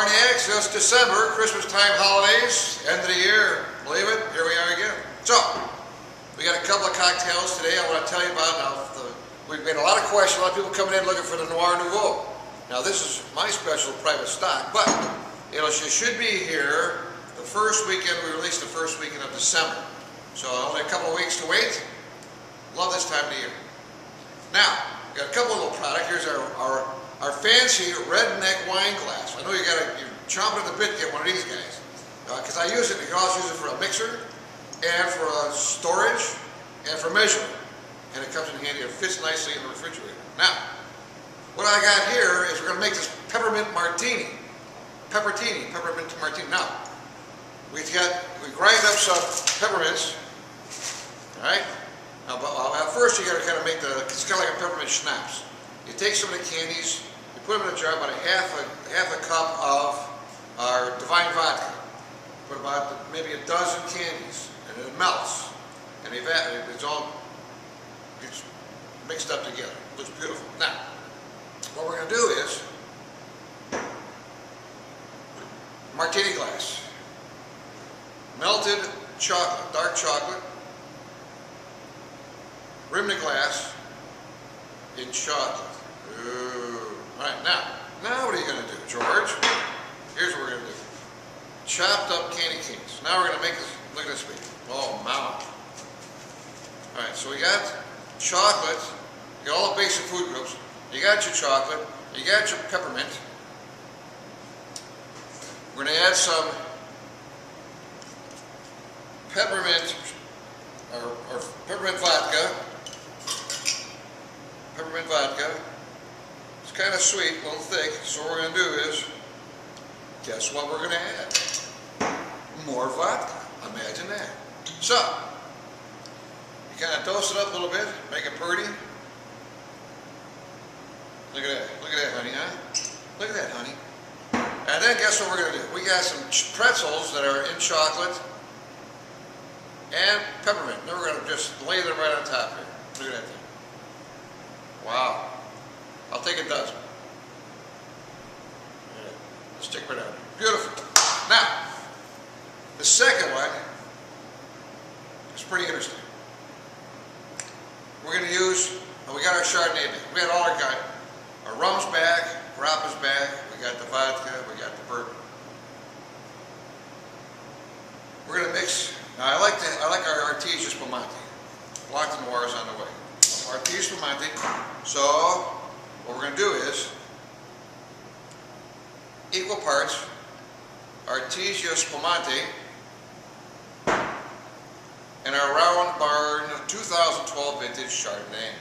Barniacs, it's December, Christmas time, holidays, end of the year. Believe it, here we are again. So, we got a couple of cocktails today I want to tell you about. Now, we've made a lot of questions, a lot of people coming in looking for the Noir Nouveau. Now, this is my special private stock, but it should be here the first weekend. We release the first weekend of December. So, only a couple of weeks to wait. Love this time of the year. Now, we got a couple of little products. Here's our fancy redneck wine glass. I know you're chomping at the bit to get one of these guys. Because I use it, you can also use it for a mixer, and for storage, and for measuring. And it comes in handy, it fits nicely in the refrigerator. Now, what I got here is we're going to make this peppermint martini. Peppermint martini. Now, we grind up some peppermints, alright? Now, first you got to kind of make it's kind of like a peppermint schnapps. You take some of the candies, you put them in a jar, about half a cup of our divine vodka. Put about maybe a dozen candies, and it melts. And it's all mixed up together. It looks beautiful. Now, what we're going to do is martini glass, melted chocolate, dark chocolate, rim the glass in chocolate. Ooh. All right, now what are you going to do, George? Here's what we're going to do. Chopped up candy canes. Now we're going to make this, look at this baby. Oh, mama. All right, so we got chocolate, you got all the basic food groups. You got your chocolate, you got your peppermint. We're going to add some peppermint, or peppermint vodka. Peppermint vodka. It's kind of sweet, a little thick, so what we're going to do is, guess what we're going to add? More vodka. Imagine that. So, you kind of dose it up a little bit, make it pretty. Look at that. Look at that, honey, huh? Look at that, honey. And then guess what we're going to do? We got some pretzels that are in chocolate and peppermint. Then we're going to just lay them right on top here. Look at that thing. Wow. I'll take a dozen. Let's stick right down. Beautiful. Now, the second one is pretty interesting. We're going to use, we got our Chardonnay back. We got all our rum's back, grappa's back, we got the vodka, we got the bourbon. We're going to mix, now I like our Artesian Spumante. Blanc de Noir is on the way. Artesian Spumante. So, what we're going to do is equal parts Artesian Spumante and our Round Barn 2012 vintage Chardonnay.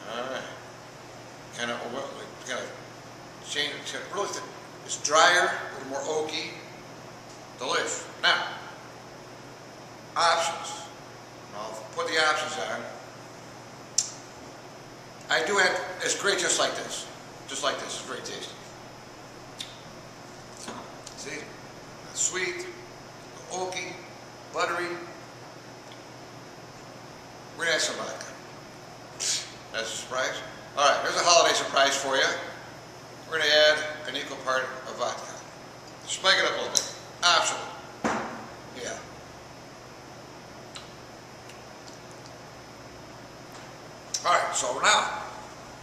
Alright. Kind of change it. Really, it's drier, a little more oaky. Delicious. Now, options. I'll put the options on. I do have, it's great just like this. Just like this, it's very tasty. See? Sweet, oaky, buttery. We're going to add some vodka. That's a surprise. Alright, here's a holiday surprise for you. We're going to add an equal part of vodka. Spike it up a little bit. Optional. Yeah. Alright, so now,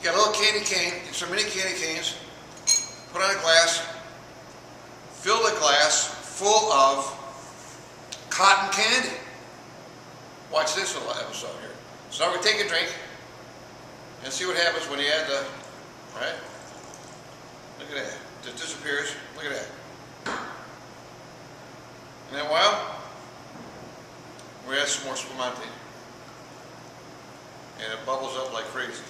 you got a little candy cane, some mini candy canes, put on a glass, fill the glass full of cotton candy. Watch this little episode here. So now we take a drink and see what happens when you add the, alright? Look at that. It just disappears. Look at that. And then we add some more spumante. And it bubbles up like crazy.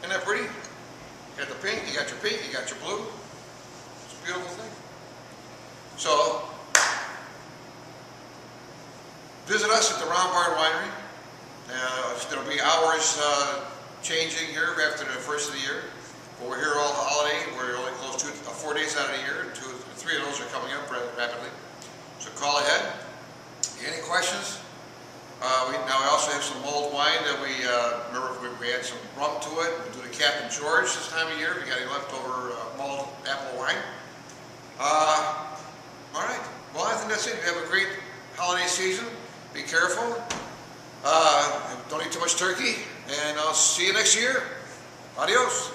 Isn't that pretty? You got the pink, you got your blue. It's a beautiful thing. So, visit us at the Round Barn Winery. It's going to be hours changing here after the first of the year. But we're here all the holiday. We're only closed 4 days out of the year. 3 of those are coming up rapidly. So call ahead. Any questions? Now we also have some mulled wine that remember we add some rum to it. We do the Captain George this time of year. If you got any leftover mulled apple wine, All right. Well, I think that's it. You have a great holiday season. Be careful. Don't eat too much turkey. And I'll see you next year. Adios.